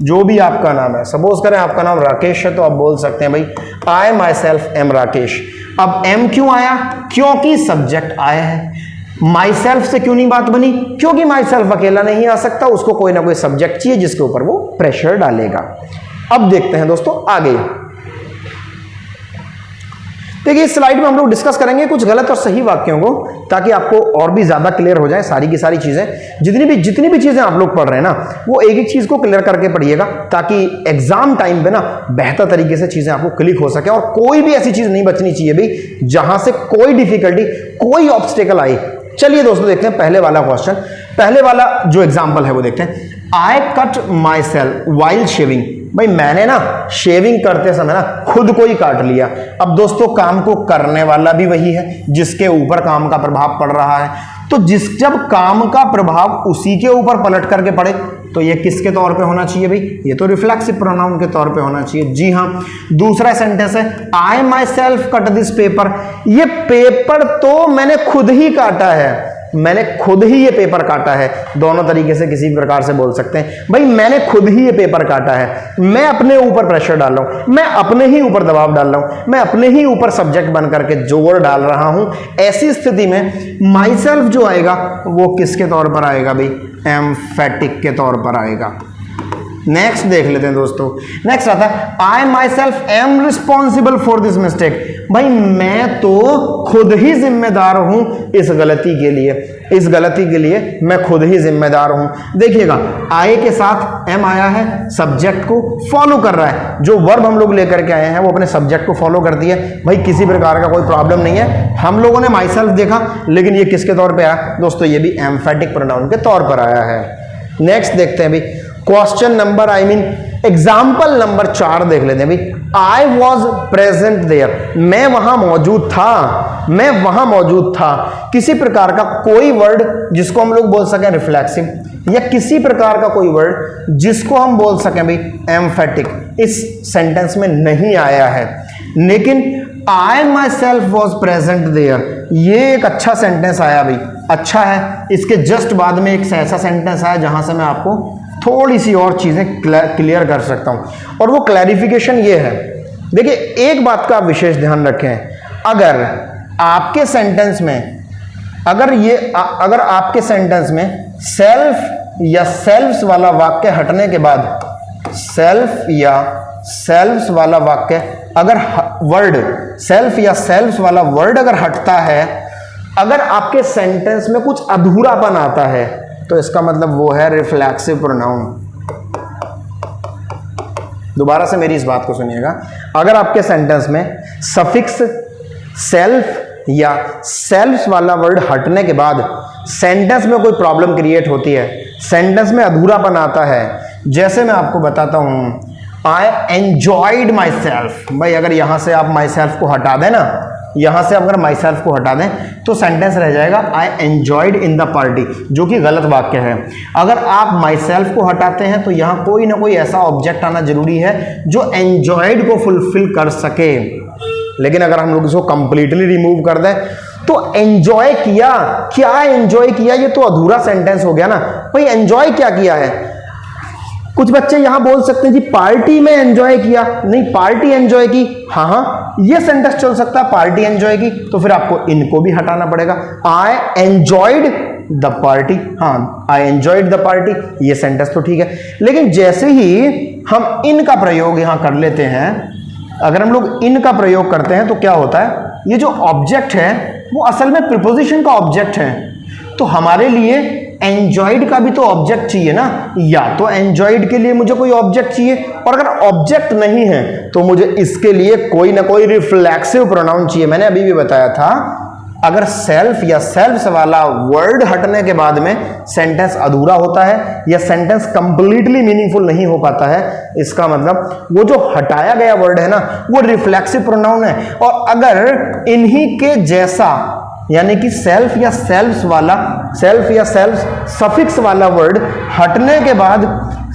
[SPEAKER 1] जो भी आपका नाम है। सपोज करें आपका नाम राकेश है तो आप बोल सकते हैं भाई आई माई सेल्फ एम राकेश। अब एम क्यों आया? क्योंकि सब्जेक्ट आया है। माई सेल्फ से क्यों नहीं बात बनी? क्योंकि माई सेल्फ अकेला नहीं आ सकता, उसको कोई ना कोई सब्जेक्ट चाहिए जिसके ऊपर वो प्रेशर डालेगा। अब देखते हैं दोस्तों आगे। देखिए इस स्लाइड में हम लोग डिस्कस करेंगे कुछ गलत और सही वाक्यों को, ताकि आपको और भी ज्यादा क्लियर हो जाए सारी की सारी चीजें। जितनी भी चीजें आप लोग पढ़ रहे हैं ना, वो एक एक चीज को क्लियर करके पढ़िएगा, ताकि एग्जाम टाइम पे ना बेहतर तरीके से चीजें आपको क्लिक हो सके। और कोई भी ऐसी चीज नहीं बचनी चाहिए भाई जहां से कोई डिफिकल्टी, कोई ऑब्स्टेकल आए। चलिए दोस्तों देखते हैं पहले वाला क्वेश्चन। पहले वाला जो एग्जाम्पल है वो देखते हैं। I cut my self while shaving, भाई मैंने ना शेविंग करते समय ना खुद को ही काट लिया। अब दोस्तों काम को करने वाला भी वही है जिसके ऊपर काम का प्रभाव पड़ रहा है, तो जब काम का प्रभाव उसी के ऊपर पलट करके पड़े तो ये किसके तौर पे होना चाहिए भाई, ये तो रिफ्लेक्सिव प्रोनाउन के तौर पे होना चाहिए। जी हाँ, दूसरा सेंटेंस है I my self cut this paper, ये पेपर तो मैंने खुद ही काटा है, मैंने खुद ही ये पेपर काटा है। दोनों तरीके से किसी भी प्रकार से बोल सकते हैं, भाई मैंने खुद ही ये पेपर काटा है, मैं अपने ऊपर प्रेशर डाल रहा हूं, मैं अपने ही ऊपर दबाव डाल रहा हूं, मैं अपने ही ऊपर सब्जेक्ट बन करके जोर डाल रहा हूं। ऐसी स्थिति में माई सेल्फ जो आएगा वो किसके तौर पर आएगा भाई, एम्फेटिक के तौर पर आएगा। नेक्स्ट देख लेते हैं दोस्तों, नेक्स्ट आता है I my self am responsible for this mistake, भाई मैं तो खुद ही जिम्मेदार हूं इस गलती के लिए, इस गलती के लिए मैं खुद ही जिम्मेदार हूं। देखिएगा आई के साथ एम आया है, सब्जेक्ट को फॉलो कर रहा है, जो वर्ब हम लोग लेकर के आए हैं वो अपने सब्जेक्ट को फॉलो करती है, भाई किसी प्रकार का कोई प्रॉब्लम नहीं है। हम लोगों ने माई सेल्फ देखा, लेकिन ये किसके तौर पर आया दोस्तों, ये भी एम्फेटिक प्रोनाउन के तौर पर आया है। नेक्स्ट देखते हैं भाई क्वेश्चन नंबर एग्जाम्पल नंबर 4 देख लेते हैं भाई। आई वॉज प्रेजेंट देयर, मैं वहां मौजूद था, मैं वहां मौजूद था। किसी प्रकार का कोई वर्ड जिसको हम लोग बोल सकें रिफ्लेक्सिव, या किसी प्रकार का कोई वर्ड जिसको हम बोल सकें भाई एम्फेटिक, इस सेंटेंस में नहीं आया है। लेकिन I my self was present there, ये एक अच्छा सेंटेंस आया भाई, अच्छा है। इसके जस्ट बाद में एक ऐसा सेंटेंस आया जहां से मैं आपको थोड़ी सी और चीजें क्लियर कर सकता हूं, और वो क्लैरिफिकेशन ये है। देखिए एक बात का आप विशेष ध्यान रखें, अगर आपके सेंटेंस में अगर आपके सेंटेंस में सेल्फ या सेल्फ्स वाला वाक्य हटने के बाद, सेल्फ या सेल्फ्स वाला वाक्य अगर वर्ड सेल्फ या सेल्फ्स वाला वर्ड अगर हटता है, अगर आपके सेंटेंस में कुछ अधूरापन आता है, तो इसका मतलब वो है रिफ्लेक्सिव प्रोनाउन। दोबारा से मेरी इस बात को सुनिएगा, अगर आपके सेंटेंस में सफिक्स सेल्फ या सेल्फ्स वाला वर्ड हटने के बाद सेंटेंस में कोई प्रॉब्लम क्रिएट होती है, सेंटेंस में अधूरापन आता है, जैसे मैं आपको बताता हूं आई एंजॉयड माई सेल्फ, भाई अगर यहां से आप माई सेल्फ को हटा दें ना, यहां से अगर माई सेल्फ को हटा दें तो सेंटेंस रह जाएगा I enjoyed in the party, जो कि गलत वाक्य है। अगर आप माई सेल्फ को हटाते हैं तो यहां कोई ना कोई ऐसा ऑब्जेक्ट आना जरूरी है जो एंजॉयड को फुलफिल कर सके। लेकिन अगर हम लोग इसको कंप्लीटली रिमूव कर दें तो एंजॉय किया, क्या एंजॉय किया, ये तो अधूरा सेंटेंस हो गया ना। भाई एंजॉय क्या किया है, कुछ बच्चे यहां बोल सकते हैं जी पार्टी में एंजॉय किया, नहीं पार्टी एंजॉय की, हाँ ये सेंटेंस चल सकता है, पार्टी एंजॉय की, तो फिर आपको इनको भी हटाना पड़ेगा। आई एंजॉयड द पार्टी, हाँ आई एंजॉयड द पार्टी, ये सेंटेंस तो ठीक है। लेकिन जैसे ही हम इनका प्रयोग यहां कर लेते हैं, अगर हम लोग इनका प्रयोग करते हैं तो क्या होता है, ये जो ऑब्जेक्ट है वो असल में प्रीपोजिशन का ऑब्जेक्ट है, तो हमारे लिए एंजॉयड का भी तो ऑब्जेक्ट चाहिए ना, या तो एंजॉयड के लिए मुझे कोई ऑब्जेक्ट चाहिए, और अगर ऑब्जेक्ट नहीं है तो मुझे इसके लिए कोई ना कोई रिफ्लेक्सिव प्रोनाउन चाहिए। मैंने अभी भी बताया था, अगर सेल्फ या सेल्फ्स वाला वर्ड हटने के बाद में सेंटेंस अधूरा होता है या सेंटेंस कंप्लीटली मीनिंगफुल नहीं हो पाता है, इसका मतलब वो जो हटाया गया वर्ड है ना वो रिफ्लेक्सिव प्रोनाउन है। और अगर इन्हीं के जैसा यानी कि सेल्फ या सेल्फ्स वाला, सेल्फ या सेल्फ सफिक्स वाला वर्ड हटने के बाद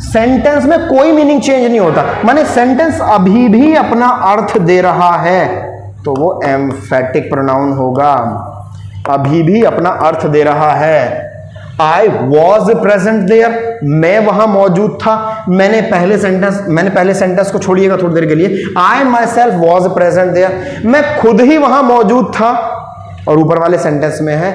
[SPEAKER 1] सेंटेंस में कोई मीनिंग चेंज नहीं होता, माने सेंटेंस अभी भी अपना अर्थ दे रहा है, तो वो एम्फेटिक प्रोनाउन होगा, अभी भी अपना अर्थ दे रहा है। आई वॉज प्रेजेंट देयर, मैं वहां मौजूद था। मैंने पहले सेंटेंस को छोड़िएगा थोड़ी देर के लिए, I my self was present there, मैं खुद ही वहां मौजूद था। और ऊपर वाले सेंटेंस में है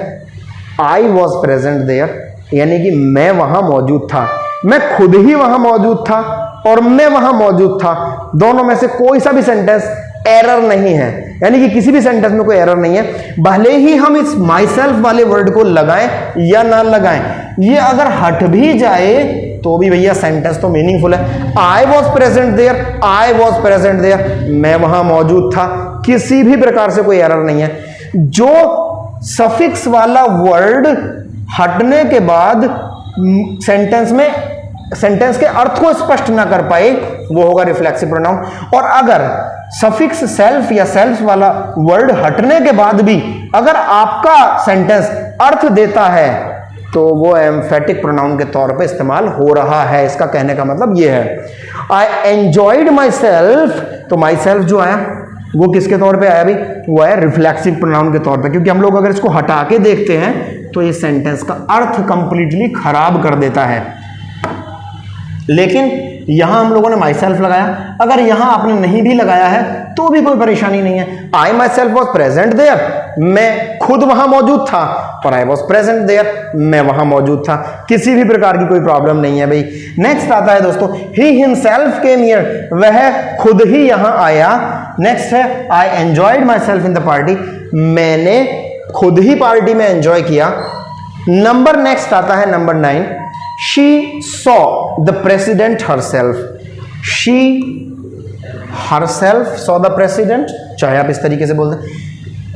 [SPEAKER 1] आई वॉज प्रेजेंट देयर, यानी कि मैं वहां मौजूद था, मैं खुद ही वहां मौजूद था और मैं वहां मौजूद था। दोनों में से कोई सा भी सेंटेंस एरर नहीं है, यानी कि किसी भी सेंटेंस में कोई एरर नहीं है, भले ही हम इस माई सेल्फ वाले वर्ड को लगाएं या ना लगाएं। ये अगर हट भी जाए तो भी भैया सेंटेंस तो मीनिंगफुल है। I was present there, I was present there, मैं वहां मौजूद था, किसी भी प्रकार से कोई एरर नहीं है। जो सफिक्स वाला वर्ड हटने के बाद सेंटेंस के अर्थ को स्पष्ट ना कर पाए, वो होगा रिफ्लेक्सिव प्रोनाउन। और अगर सफिक्स सेल्फ या सेल्फ वाला वर्ड हटने के बाद भी अगर आपका सेंटेंस अर्थ देता है तो वो एम्फेटिक प्रोनाउन के तौर पे इस्तेमाल हो रहा है। इसका कहने का मतलब ये है, आई एंजॉयड माई सेल्फ, तो माई सेल्फ जो आया वो किसके तौर पे आया भाई, वो है रिफ्लेक्सिव प्रोनाउन के तौर पे, क्योंकि हम लोग अगर इसको हटा के देखते हैं तो ये सेंटेंस का अर्थ कंप्लीटली खराब कर देता है। लेकिन यहां हम लोगों ने माई सेल्फ लगाया, अगर यहां आपने नहीं भी लगाया है तो भी कोई परेशानी नहीं है। I my self was present there, मैं खुद वहां मौजूद था, और आई वॉज प्रेजेंट देयर, मैं वहां मौजूद था, किसी भी प्रकार की कोई प्रॉब्लम नहीं है भाई। नेक्स्ट आता है दोस्तों, ही हिमसेल्फ केम हियर, वह खुद ही यहां आया। नेक्स्ट है, I enjoyed my self in the party, मैंने खुद ही पार्टी में एंजॉय किया। नंबर नेक्स्ट आता है number 9, she saw the president herself, she herself saw the president, चाहे आप इस तरीके से बोल दें,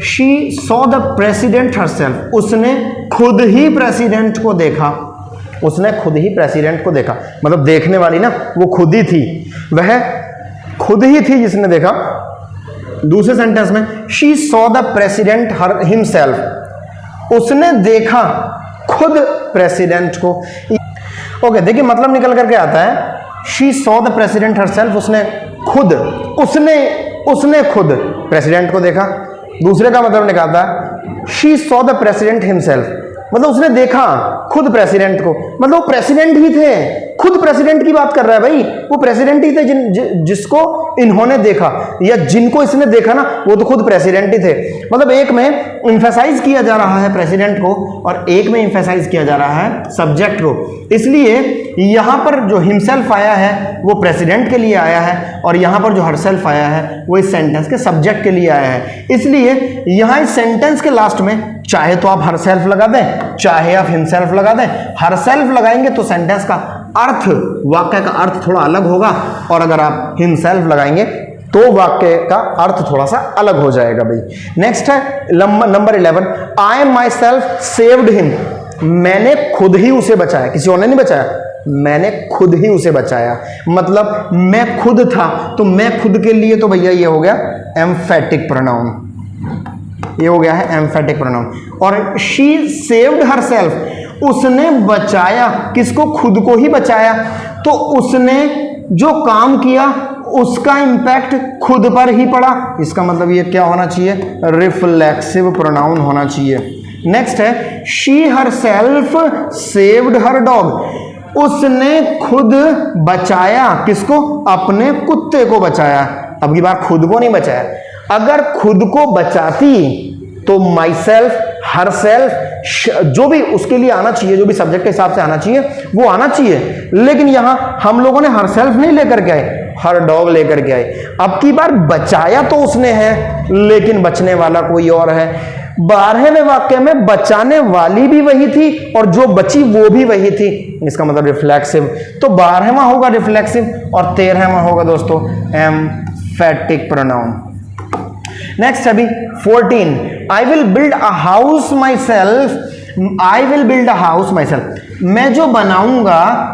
[SPEAKER 1] she saw the president herself, उसने खुद ही प्रेसिडेंट को देखा, उसने खुद ही प्रेसिडेंट को देखा, मतलब देखने वाली ना वो खुद ही थी, वह खुद ही थी जिसने देखा। दूसरे सेंटेंस में she saw the president himself, उसने देखा खुद प्रेसिडेंट को। ओके, देखिए मतलब निकल करके आता है, she saw the president herself, उसने खुद प्रेसिडेंट को देखा। दूसरे का मतलब निकालता है, she saw the president himself, मतलब उसने देखा खुद प्रेसिडेंट को, मतलब वो प्रेसिडेंट ही थे, खुद प्रेसिडेंट की बात कर रहा है भाई, वो प्रेसिडेंट ही थे जिसको इन्होंने देखा या जिनको इसने देखा ना, वो तो खुद प्रेसिडेंट ही थे। मतलब एक में एम्फेसाइज किया जा रहा है प्रेसिडेंट को और एक में एम्फेसाइज किया जा रहा है सब्जेक्ट को, इसलिए यहां पर जो हिमसेल्फ आया है वो प्रेसिडेंट के लिए आया है और यहां पर जो हरसेल्फ आया है वो इस सेंटेंस के सब्जेक्ट के लिए आया है। इसलिए यहां इस सेंटेंस के लास्ट में चाहे तो आप हरसेल्फ लगा दें, चाहे आप हिमसेल्फ लगा दें। हरसेल्फ लगाएंगे तो सेंटेंस का अर्थ, वाक्य का अर्थ थोड़ा अलग होगा, और अगर आप हिमसेल्फ लगाएंगे तो वाक्य का अर्थ थोड़ा सा अलग हो जाएगा भाई। नेक्स्ट है number 11, I my self saved him, मैंने खुद ही उसे बचाया, किसी और ने नहीं बचाया, मैंने खुद ही उसे बचाया, मतलब मैं खुद था, तो मैं खुद के लिए तो भैया ये हो गया एम्फेटिक प्रोनाउन, ये हो गया है एम्फेटिक प्रोनाउन। और शी सेव्ड हरसेल्फ, उसने बचाया, किसको, खुद को ही बचाया, तो उसने जो काम किया उसका इंपैक्ट खुद पर ही पड़ा, इसका मतलब ये क्या होना चाहिए, रिफ्लेक्सिव प्रोनाउन होना चाहिए। नेक्स्ट है, she herself saved her dog, उसने खुद बचाया, किसको, अपने कुत्ते को बचाया। अब की बार खुद को नहीं बचाया, अगर खुद को बचाती तो माई सेल्फ, हर सेल्फ, जो भी उसके लिए आना चाहिए, जो भी सब्जेक्ट के हिसाब से आना चाहिए वो आना चाहिए, लेकिन यहां हम लोगों ने हर सेल्फ नहीं लेकर के आए, हर डॉग लेकर के आए। अब की बार बचाया तो उसने है, लेकिन बचने वाला कोई और है। 12वें वाक्य में बचाने वाली भी वही थी और जो बची वो भी वही थी, इसका मतलब रिफ्लेक्सिव, तो 12वां होगा रिफ्लेक्सिव और 13वां होगा दोस्तों एम्फेटिक प्रोनाउन। नेक्स्ट अभी 14, I will build a house my self, I will build a house my self, मैं जो बनाऊंगा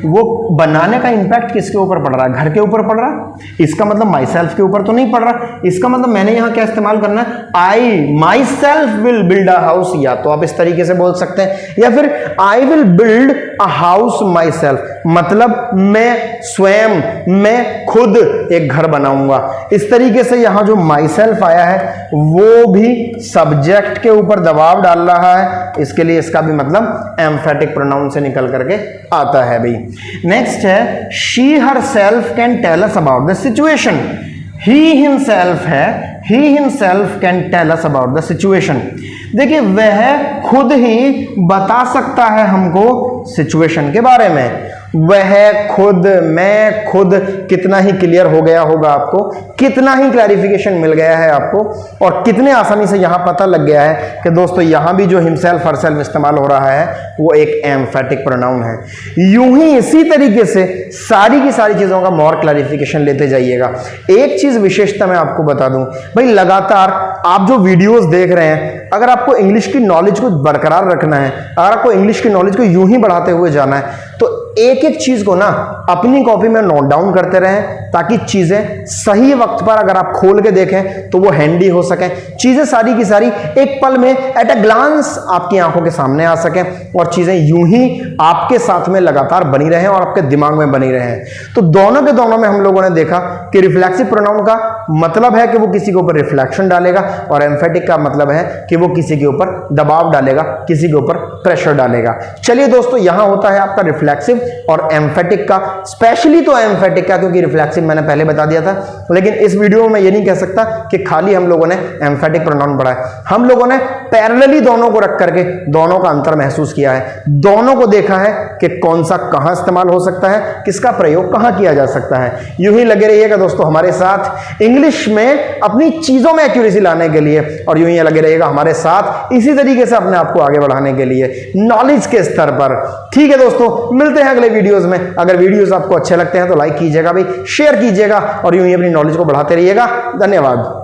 [SPEAKER 1] वो बनाने का इंपैक्ट किसके ऊपर पड़ रहा है, घर के ऊपर पड़ रहा है, इसका मतलब माई सेल्फ के ऊपर तो नहीं पड़ रहा, इसका मतलब मैंने यहां क्या इस्तेमाल करना है, I my self will build a house, या तो आप इस तरीके से बोल सकते हैं, या फिर I will build a house my self, मतलब मैं स्वयं, मैं खुद एक घर बनाऊंगा। इस तरीके से यहां जो माई सेल्फ आया है वो भी सब्जेक्ट के ऊपर दबाव डाल रहा है, इसके लिए इसका भी मतलब एम्फेटिक प्रोनाउन से निकल करके आता है भाई। नेक्स्ट है, she herself can tell us about the situation, he himself है, he himself can tell us about the situation, देखिए वह खुद ही बता सकता है हमको सिचुएशन के बारे में, वह, खुद, मैं, खुद, कितना ही क्लियर हो गया होगा आपको, कितना ही क्लैरिफिकेशन मिल गया है आपको, और कितने आसानी से यहां पता लग गया है कि दोस्तों यहां भी जो हिमसेल्फ हरसेल्फ इस्तेमाल हो रहा है वो एक एम्फेटिक प्रोनाउन है। यूं ही इसी तरीके से सारी की सारी चीजों का मोर क्लैरिफिकेशन लेते जाइएगा। एक चीज विशेषता मैं आपको बता दूं भाई, लगातार आप जो वीडियोस देख रहे हैं, अगर आपको इंग्लिश की नॉलेज को बरकरार रखना है, अगर आपको इंग्लिश की नॉलेज को यूं ही बढ़ाते हुए जाना है, तो एक एक चीज को ना अपनी कॉपी में नोट डाउन करते रहें, ताकि चीजें सही वक्त पर अगर आप खोल के देखें तो वो हैंडी हो सकें, चीजें सारी की सारी एक पल में एट अ ग्लांस आपकी आंखों के सामने आ सकें, और चीजें यूं ही आपके साथ में लगातार बनी रहें और आपके दिमाग में बनी रहें। तो दोनों के दोनों में हम लोगों ने देखा कि रिफ्लेक्सिव प्रोनाउन का मतलब है कि वो किसी के ऊपर रिफ्लेक्शन डालेगा, और एम्फेटिक का मतलब है कि वो किसी के ऊपर दबाव डालेगा, किसी के ऊपर प्रेशर डालेगा। चलिए दोस्तों, यहां होता है आपका रिफ्लेक्सिव और एम्फेटिक का, स्पेशली तो एम्फेटिक का, क्योंकि रिफ्लेक्सिव मैंने पहले बता दिया था, लेकिन इस वीडियो में मैं ये नहीं कह सकता कि खाली हम लोगों ने एम्फेटिक प्रोनाउन पढ़ा है। हम लोगों ने पैरेलली दोनों को रख करके दोनों का अंतर महसूस किया है, दोनों को देखा है कि कौन सा कहां इस्तेमाल हो सकता है, किसका प्रयोग कहां किया जा सकता है। यूं ही लगे रहिएगा दोस्तों हमारे साथ इंग्लिश में अपनी चीजों में एक्यूरेसी लाने के लिए, और यूं ही लगे रहिएगा हमारे साथ इसी तरीके से अपने आप को आगे बढ़ाने के लिए नॉलेज के स्तर पर। ठीक है दोस्तों, मिलते हैं अगले वीडियोस में। अगर वीडियोस आपको अच्छे लगते हैं तो लाइक कीजिएगा भाई, शेयर कीजिएगा, और यूं ही अपनी नॉलेज को बढ़ाते रहिएगा। धन्यवाद।